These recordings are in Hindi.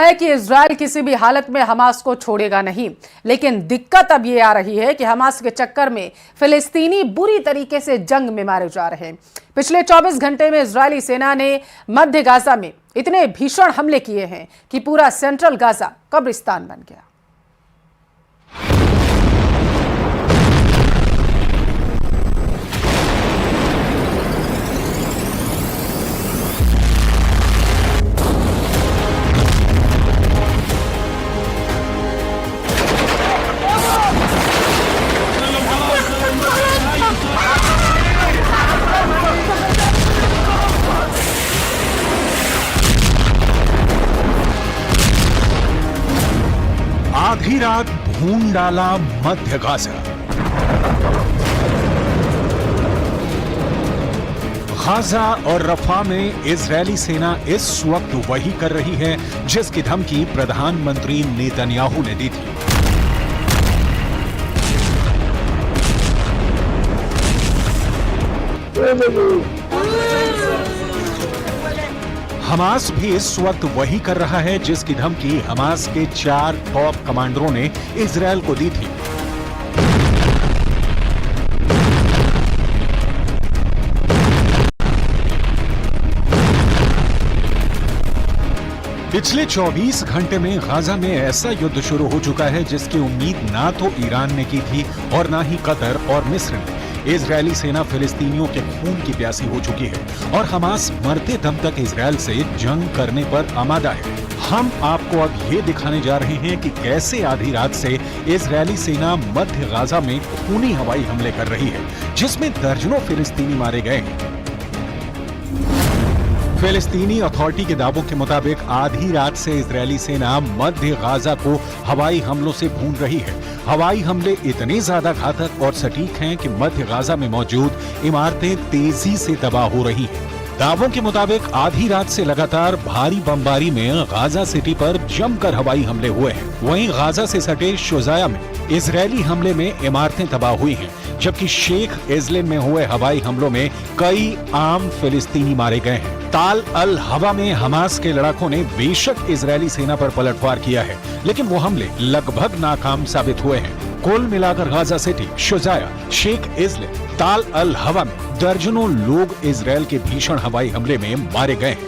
है कि इजराइल किसी भी हालत में हमास को छोड़ेगा नहीं, लेकिन दिक्कत अब ये आ रही है कि हमास के चक्कर में फिलिस्तीनी बुरी तरीके से जंग में मारे जा रहे हैं। पिछले 24 घंटे में इजरायली सेना ने मध्य गाजा में इतने भीषण हमले किए हैं कि पूरा सेंट्रल गाजा कब्रिस्तान बन गया। आधी रात भून डाला मध्य गाजा। गाजा और रफा में इजरायली सेना इस वक्त वही कर रही है जिसकी धमकी प्रधानमंत्री नेतन्याहू ने दी थी। हमास भी इस वक्त वही कर रहा है जिसकी धमकी हमास के 4 टॉप कमांडरों ने इजरायल को दी थी। पिछले 24 घंटे में गाजा में ऐसा युद्ध शुरू हो चुका है जिसकी उम्मीद ना तो ईरान ने की थी और ना ही कतर और मिस्र ने। इजरायली सेना फिलिस्तीनियों के खून की प्यासी हो चुकी है और हमास मरते दम तक इजरायल से जंग करने पर आमादा है। हम आपको अब ये दिखाने जा रहे हैं कि कैसे आधी रात से इजरायली सेना मध्य गाजा में खूनी हवाई हमले कर रही है, जिसमें दर्जनों फिलिस्तीनी मारे गए हैं। फिलिस्तीनी अथॉरिटी के दावों के मुताबिक आधी रात से इजरायली सेना मध्य गाजा को हवाई हमलों से भून रही है। हवाई हमले इतने ज्यादा घातक और सटीक हैं कि मध्य गाजा में मौजूद इमारतें तेजी से तबाह हो रही हैं। दावों के मुताबिक आधी रात से लगातार भारी बमबारी में गाजा सिटी पर जमकर हवाई हमले हुए हैं। वहीं गाजा से सटे शुजाया में इजरायली हमले में इमारतें तबाह हुई हैं, जबकि शेख इजलिन में हुए हवाई हमलों में कई आम फिलिस्तीनी मारे गए हैं। ताल अल हवा में हमास के लड़ाकों ने बेशक इजरायली सेना पर पलटवार किया है, लेकिन वो हमले लगभग नाकाम साबित हुए हैं। कुल मिलाकर गाजा सिटी, शुजाया, शेख इजलिन, ताल अल हवा में दर्जनों लोग इजरायल के भीषण हवाई हमले में मारे गए हैं।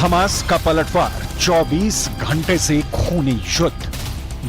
हमास का पलटवार 24 घंटे से खूनी युद्ध।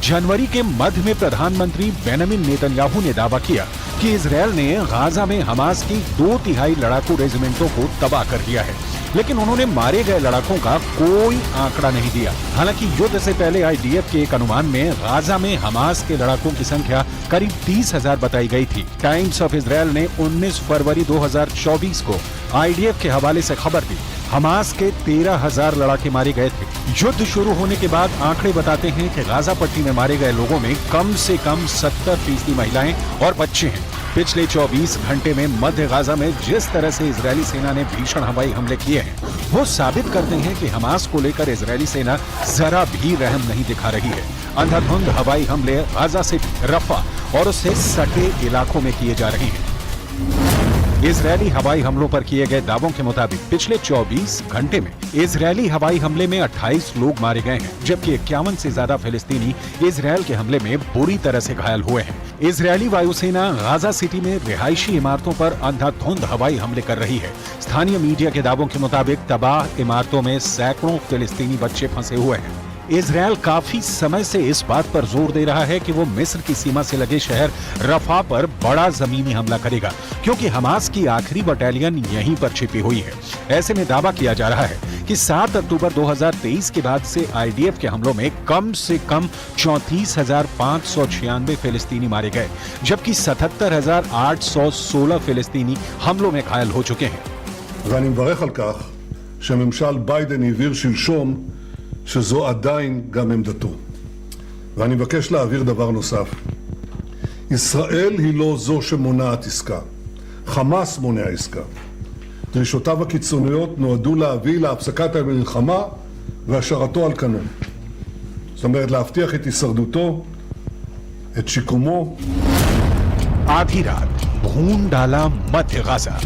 जनवरी के मध्य में प्रधानमंत्री बेंजामिन नेतन्याहू ने दावा किया कि इजरायल ने गाजा में हमास की 2/3 लड़ाकू रेजिमेंटों को तबाह कर दिया है, लेकिन उन्होंने मारे गए लड़ाकों का कोई आंकड़ा नहीं दिया। हालांकि युद्ध से पहले आईडीएफ के एक अनुमान में गाजा में हमास के लड़ाकों की संख्या करीब 30,000 बताई गई थी। टाइम्स ऑफ इजरायल ने 19 फरवरी 2024 को आईडीएफ के हवाले से खबर दी, हमास के 13,000 लड़ाके मारे गए थे। युद्ध शुरू होने के बाद आंकड़े बताते हैं कि गाजा पट्टी में मारे गए लोगों में कम से कम 70% महिलाएं और बच्चे हैं। पिछले 24 घंटे में मध्य गाजा में जिस तरह से इजरायली सेना ने भीषण हवाई हमले किए हैं, वो साबित करते हैं कि हमास को लेकर इजरायली सेना जरा भी रहम नहीं दिखा रही है। अंधाधुंध हवाई हमले गाजा से रफा और उससे सटे इलाकों में किए जा रहे हैं। इजरायली हवाई हमलों पर किए गए दावों के मुताबिक पिछले 24 घंटे में इजरायली हवाई हमले में 28 लोग मारे गए हैं, जबकि 51 से ज्यादा फिलिस्तीनी इजरायल के हमले में बुरी तरह से घायल हुए हैं। इजरायली वायुसेना गाजा सिटी में रिहायशी इमारतों पर अंधाधुंध हवाई हमले कर रही है। स्थानीय मीडिया के दावों के मुताबिक तबाह इमारतों में सैकड़ों फिलिस्तीनी बच्चे फंसे हुए हैं। इजरायल काफी समय से इस बात पर जोर दे रहा है कि वो मिस्र की सीमा से लगे शहर रफा पर बड़ा जमीनी हमला करेगा, क्योंकि हमास की आखिरी बटालियन यहीं पर छिपी हुई है। ऐसे में दावा किया जा रहा है कि 7 अक्टूबर 2023 के बाद से आईडीएफ के हमलों में कम से कम 34,596 फिलिस्तीनी मारे गए, जबकि 77,816 फिलिस्तीनी हमलों में घायल हो चुके हैं। ואני מברך על כך שממשל ביידן הבהיר שלשום שזו עדיין גם עמדתו. ואני מבקש להעביר דבר נוסף. ישראל היא לא זו שמונעת עסקה. חמאס מונע עסקה. דרישותיו הקיצוניות נועדו להביא להפסקת המלחמה והשארתו על כנו. זאת אומרת, להבטיח את הישרדותו, את שיקומו. आधी रात भून डाला मध्य गाजा।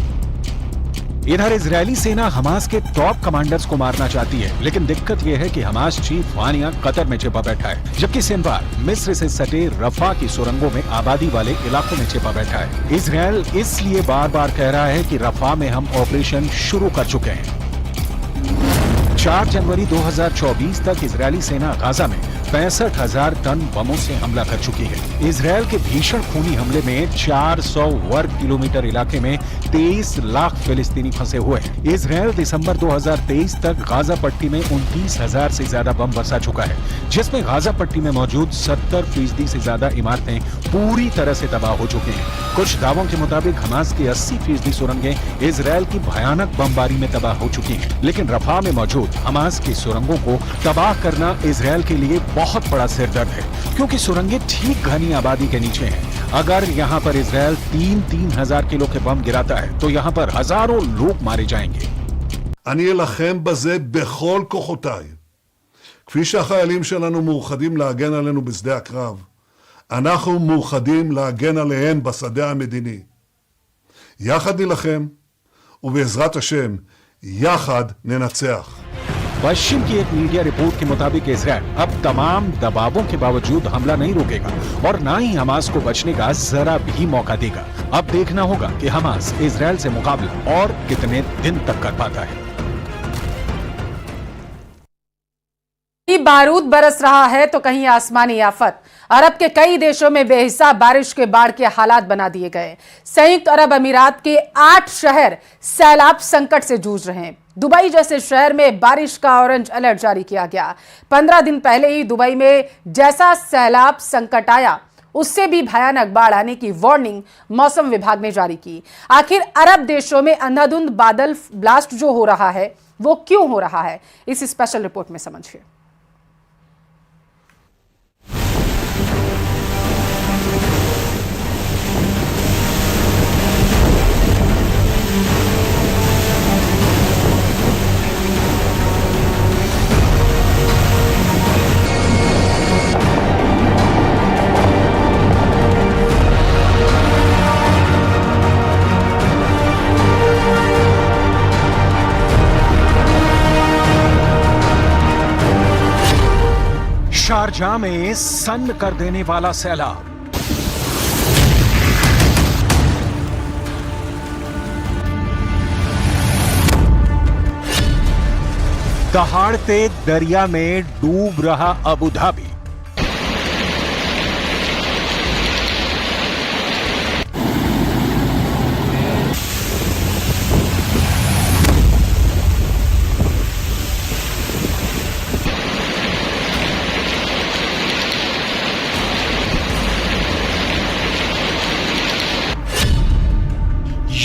इधर इजरायली सेना हमास के टॉप कमांडर्स को मारना चाहती है, लेकिन दिक्कत यह है कि हमास चीफ वानिया कतर में छिपा बैठा है, जबकि सिनवार मिस्र से सटे रफा की सुरंगों में आबादी वाले इलाकों में छिपा बैठा है। इजरायल इसलिए बार बार कह रहा है कि रफा में हम ऑपरेशन शुरू कर चुके हैं। 4 जनवरी 2024 तक इजरायली सेना गाजा में 65,000 टन बमों से हमला कर चुकी है। इजरायल के भीषण खूनी हमले में 400 वर्ग किलोमीटर इलाके में 23 लाख फिलिस्तीनी फंसे हुए हैं। इजरायल दिसंबर 2023 तक गाजा पट्टी में 29,000 से ज्यादा बम बरसा चुका है, जिसमें गाजा पट्टी में मौजूद 70% से ज्यादा इमारतें पूरी तरह से तबाह हो चुकी हैं। कुछ दावों के मुताबिक हमास की 80% सुरंगें इजरायल की भयानक बमबारी में तबाह हो चुकी हैं, लेकिन रफा में मौजूद हमास की सुरंगों को तबाह करना इजरायल के लिए बहुत बड़ा सिरदर्द है, क्योंकि सुरंगें ठीक घनी आबादी के नीचे हैं। अगर यहाँ पर इजरायल 3,000 किलो के बम गिराता है तो यहाँ पर हजारों लोग मारे जाएंगे। אני אלחם בזה בכל כוחותיי. כפי שהחיילים שלנו מאוחדים להגן עלינו בשדה הקרב, אנחנו מאוחדים להגן עליהם בשדה המדיני. יחד נלחם, ובעזרת השם, יחד ננצח. पश्चिम की एक मीडिया रिपोर्ट के मुताबिक इजरायल अब तमाम दबावों के बावजूद हमला नहीं रोकेगा और ना ही हमास को बचने का जरा भी मौका देगा। अब देखना होगा कि हमास इजरायल से मुकाबला और कितने दिन तक कर पाता है। कहीं बारूद बरस रहा है तो कहीं आसमानी आफत। अरब के कई देशों में बेहिसाब बारिश के बाढ़ के हालात बना दिए गए। संयुक्त अरब अमीरात के 8 शहर सैलाब संकट से जूझ रहे हैं। दुबई जैसे शहर में बारिश का ऑरेंज अलर्ट जारी किया गया। 15 दिन पहले ही दुबई में जैसा सैलाब संकट आया, उससे भी भयानक बाढ़ आने की वार्निंग मौसम विभाग ने जारी की। आखिर अरब देशों में अंधाधुंध बादल ब्लास्ट जो हो रहा है वो क्यों हो रहा है, इस स्पेशल रिपोर्ट में समझिए। शारजाह में सन्न कर देने वाला सैलाब। दहाड़ते दरिया में डूब रहा अबू धाबी।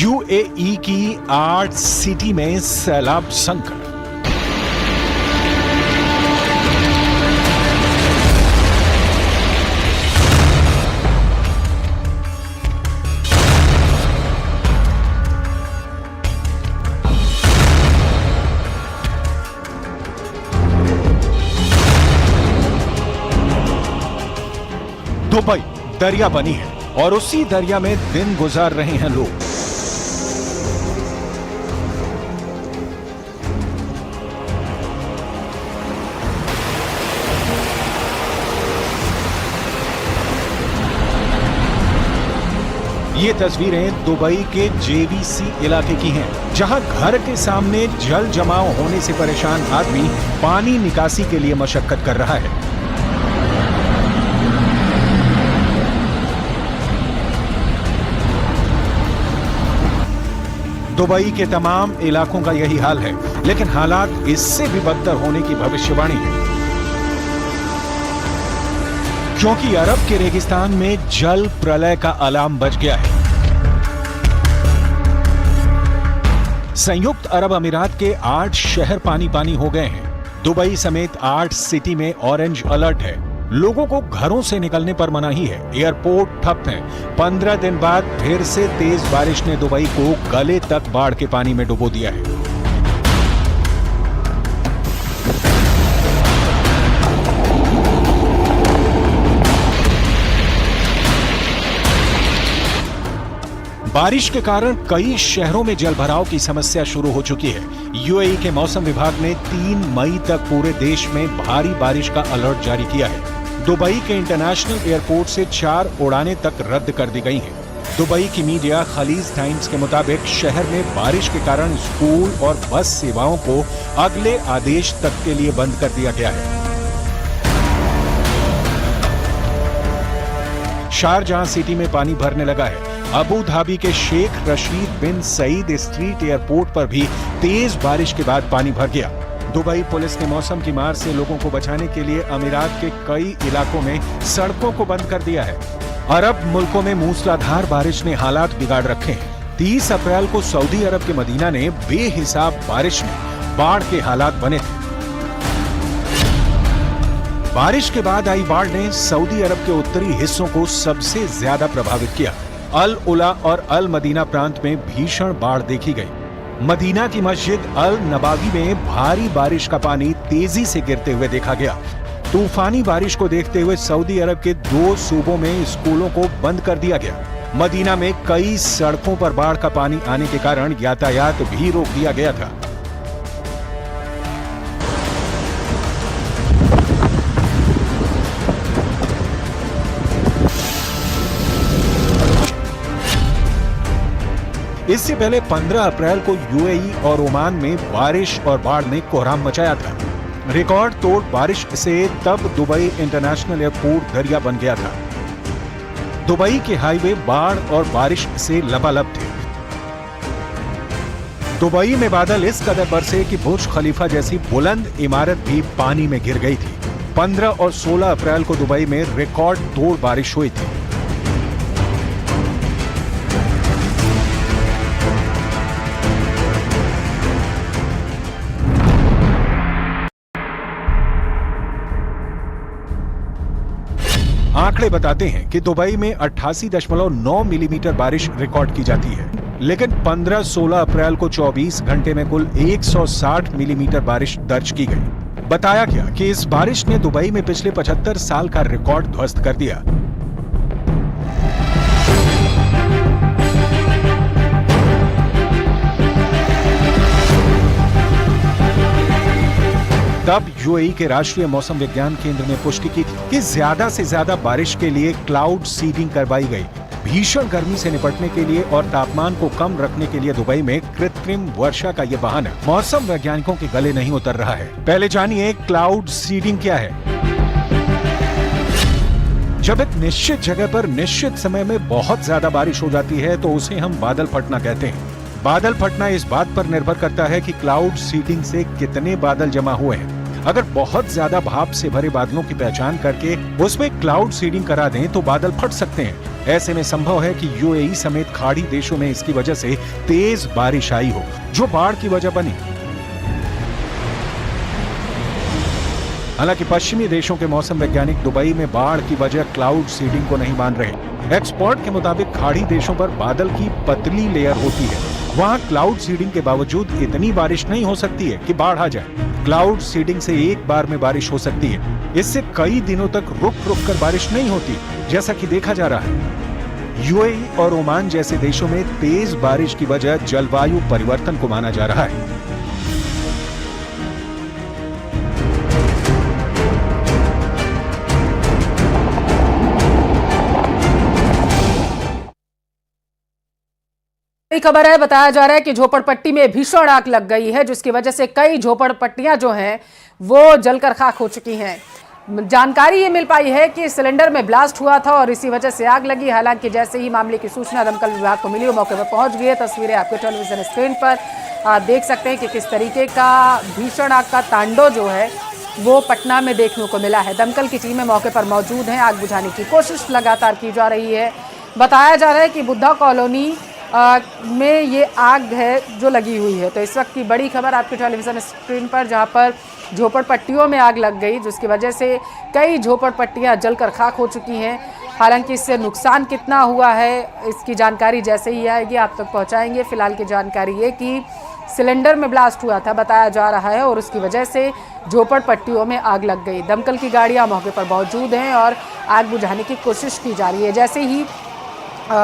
यूएई की 8 सिटी में सैलाब संकट। दुबई दरिया बनी है और उसी दरिया में दिन गुजार रहे हैं लोग। ये तस्वीरें दुबई के जेवीसी इलाके की हैं, जहां घर के सामने जल जमाव होने से परेशान आदमी पानी निकासी के लिए मशक्कत कर रहा है। दुबई के तमाम इलाकों का यही हाल है, लेकिन हालात इससे भी बदतर होने की भविष्यवाणी है, क्योंकि अरब के रेगिस्तान में जल प्रलय का अलार्म बज गया है। संयुक्त अरब अमीरात के 8 शहर पानी पानी हो गए हैं। दुबई समेत 8 सिटी में ऑरेंज अलर्ट है। लोगों को घरों से निकलने पर मनाही है, एयरपोर्ट ठप है। 15 दिन बाद फिर से तेज बारिश ने दुबई को गले तक बाढ़ के पानी में डुबो दिया है। बारिश के कारण कई शहरों में जलभराव की समस्या शुरू हो चुकी है। यूएई के मौसम विभाग ने 3 मई तक पूरे देश में भारी बारिश का अलर्ट जारी किया है। दुबई के इंटरनेशनल एयरपोर्ट से 4 उड़ानें तक रद्द कर दी गई हैं। दुबई की मीडिया खलीज टाइम्स के मुताबिक शहर में बारिश के कारण स्कूल और बस सेवाओं को अगले आदेश तक के लिए बंद कर दिया गया है। शारजाह सिटी में पानी भरने लगा है। अबू धाबी के शेख रशीद बिन सईद स्ट्रीट एयरपोर्ट पर भी तेज बारिश के बाद पानी भर गया। दुबई पुलिस ने मौसम की मार से लोगों को बचाने के लिए अमीरात के कई इलाकों में सड़कों को बंद कर दिया है। अरब मुल्कों में मूसलाधार बारिश ने हालात बिगाड़ रखे हैं। 30 अप्रैल को सऊदी अरब के मदीना ने बेहिसाब बारिश में बाढ़ के हालात बने थे। बारिश के बाद आई बाढ़ ने सऊदी अरब के उत्तरी हिस्सों को सबसे ज्यादा प्रभावित किया। अल उला और अल मदीना प्रांत में भीषण बाढ़ देखी गई। मदीना की मस्जिद अल नबावी में भारी बारिश का पानी तेजी से गिरते हुए देखा गया। तूफानी बारिश को देखते हुए सऊदी अरब के 2 सूबों में स्कूलों को बंद कर दिया गया। मदीना में कई सड़कों पर बाढ़ का पानी आने के कारण यातायात भी रोक दिया गया था। इससे पहले 15 अप्रैल को यूएई और ओमान में बारिश और बाढ़ ने कोहराम मचाया था। रिकॉर्ड तोड़ बारिश से तब दुबई इंटरनेशनल एयरपोर्ट दरिया बन गया था। दुबई के हाईवे बाढ़ और बारिश से लबालब थे। दुबई में बादल इस कदर बरसे कि बुर्ज खलीफा जैसी बुलंद इमारत भी पानी में गिर गई थी। 15 और 16 अप्रैल को दुबई में रिकॉर्ड तोड़ बारिश हुई थी। आंकड़े बताते हैं कि दुबई में 88.9 मिलीमीटर बारिश रिकॉर्ड की जाती है, लेकिन 15-16 अप्रैल को 24 घंटे में कुल 160 मिलीमीटर बारिश दर्ज की गई। बताया गया कि इस बारिश ने दुबई में पिछले 75 साल का रिकॉर्ड ध्वस्त कर दिया। तब यूएई के राष्ट्रीय मौसम विज्ञान केंद्र ने पुष्टि की थी कि ज्यादा से ज्यादा बारिश के लिए क्लाउड सीडिंग करवाई गई। भीषण गर्मी से निपटने के लिए और तापमान को कम रखने के लिए दुबई में कृत्रिम वर्षा का ये बहाना मौसम वैज्ञानिकों के गले नहीं उतर रहा है। पहले जानिए क्लाउड सीडिंग क्या है। जब एक निश्चित जगह पर निश्चित समय में बहुत ज्यादा बारिश हो जाती है तो उसे हम बादल फटना कहते हैं। बादल फटना इस बात पर निर्भर करता है कि क्लाउड सीडिंग से कितने बादल जमा हुए हैं। अगर बहुत ज्यादा भाप से भरे बादलों की पहचान करके उसमें क्लाउड सीडिंग करा दें तो बादल फट सकते हैं। ऐसे में संभव है कि यूएई समेत खाड़ी देशों में इसकी वजह से तेज बारिश आई हो, जो बाढ़ की वजह बनी। हालांकि पश्चिमी देशों के मौसम वैज्ञानिक दुबई में बाढ़ की वजह क्लाउड सीडिंग को नहीं मान रहे। एक्सपर्ट के मुताबिक खाड़ी देशों पर बादल की पतली लेयर होती है, वहां क्लाउड सीडिंग के बावजूद इतनी बारिश नहीं हो सकती है कि बाढ़ आ जाए। क्लाउड सीडिंग से एक बार में बारिश हो सकती है, इससे कई दिनों तक रुक रुक कर बारिश नहीं होती, जैसा कि देखा जा रहा है। यूएई और ओमान जैसे देशों में तेज बारिश की वजह जलवायु परिवर्तन को माना जा रहा है। बड़ी खबर है, बताया जा रहा है कि झोपड़पट्टी में भीषण आग लग गई है, जिसकी वजह से कई झोपड़पट्टियां जो हैं वो जलकर खाक हो चुकी हैं। जानकारी ये मिल पाई है कि सिलेंडर में ब्लास्ट हुआ था और इसी वजह से आग लगी। हालांकि जैसे ही मामले की सूचना दमकल विभाग को मिली, वो मौके पर पहुंच गई है। तस्वीरें आपके टेलीविजन स्क्रीन पर आप देख सकते हैं कि किस तरीके का भीषण आग का तांडव जो है वो पटना में देखने को मिला है। दमकल की टीमें मौके पर मौजूद हैं, आग बुझाने की कोशिश लगातार की जा रही है। बताया जा रहा है कि बुद्धा कॉलोनी में ये आग है जो लगी हुई है। तो इस वक्त की बड़ी खबर आपके टेलीविजन स्क्रीन पर, जहां पर झोपड़पट्टियों में आग लग गई, जिसकी वजह से कई झोपड़पट्टियां जलकर खाक हो चुकी हैं। हालांकि इससे नुकसान कितना हुआ है, इसकी जानकारी जैसे ही आएगी आप तक पहुंचाएंगे। फिलहाल की जानकारी ये कि सिलेंडर में ब्लास्ट हुआ था बताया जा रहा है और उसकी वजह से झोपड़पट्टियों में आग लग गई। दमकल की गाड़ियां मौके पर मौजूद हैं और आग बुझाने की कोशिश की जा रही है। जैसे ही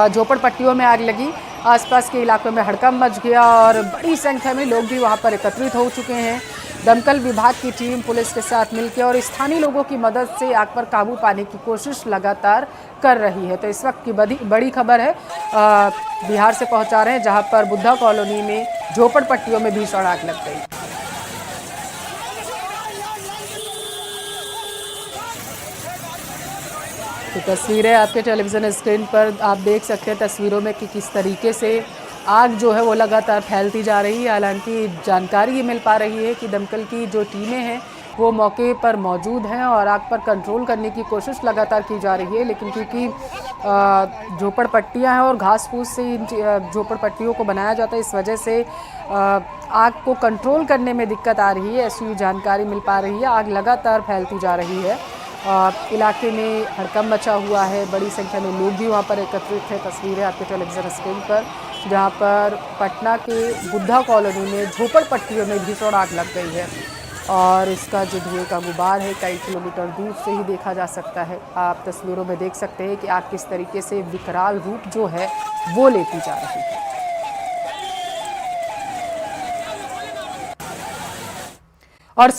झोपड़पट्टियों में आग लगी, आसपास के इलाकों में हड़कंप मच गया और बड़ी संख्या में लोग भी वहां पर एकत्रित हो चुके हैं। दमकल विभाग की टीम पुलिस के साथ मिलकर और स्थानीय लोगों की मदद से आग पर काबू पाने की कोशिश लगातार कर रही है। तो इस वक्त की बड़ी खबर है, बिहार से पहुंचा रहे हैं, जहां पर बुद्धा कॉलोनी में झोपड़पट्टियों में भीषण आग लग गई। तो तस्वीरें आपके टेलीविजन स्क्रीन पर आप देख सकते हैं तस्वीरों में कि किस तरीके से आग जो है वो लगातार फैलती जा रही है। हालांकि जानकारी ये मिल पा रही है कि दमकल की जो टीमें हैं वो मौके पर मौजूद हैं और आग पर कंट्रोल करने की कोशिश लगातार की जा रही है, लेकिन क्योंकि झोपड़पट्टियां हैं और घास फूस से इन झोपड़पट्टियों को बनाया जाता है, इस वजह से आग को कंट्रोल करने में दिक्कत आ रही है, ऐसी जानकारी मिल पा रही है। आग लगातार फैलती जा रही है, इलाके में हड़कंप मचा हुआ है, बड़ी संख्या में लोग भी वहाँ पर एकत्रित हैं। तस्वीरें आपके टेलीविजन स्क्रीन पर, जहाँ पर पटना के बुद्धा कॉलोनी में झोपड़पट्टियों में भीषण आग लग गई है और इसका जो धुएं का गुबार है कई किलोमीटर दूर से ही देखा जा सकता है। आप तस्वीरों में देख सकते हैं कि आग किस तरीके से विकराल रूप जो है वो लेती जा रही है। और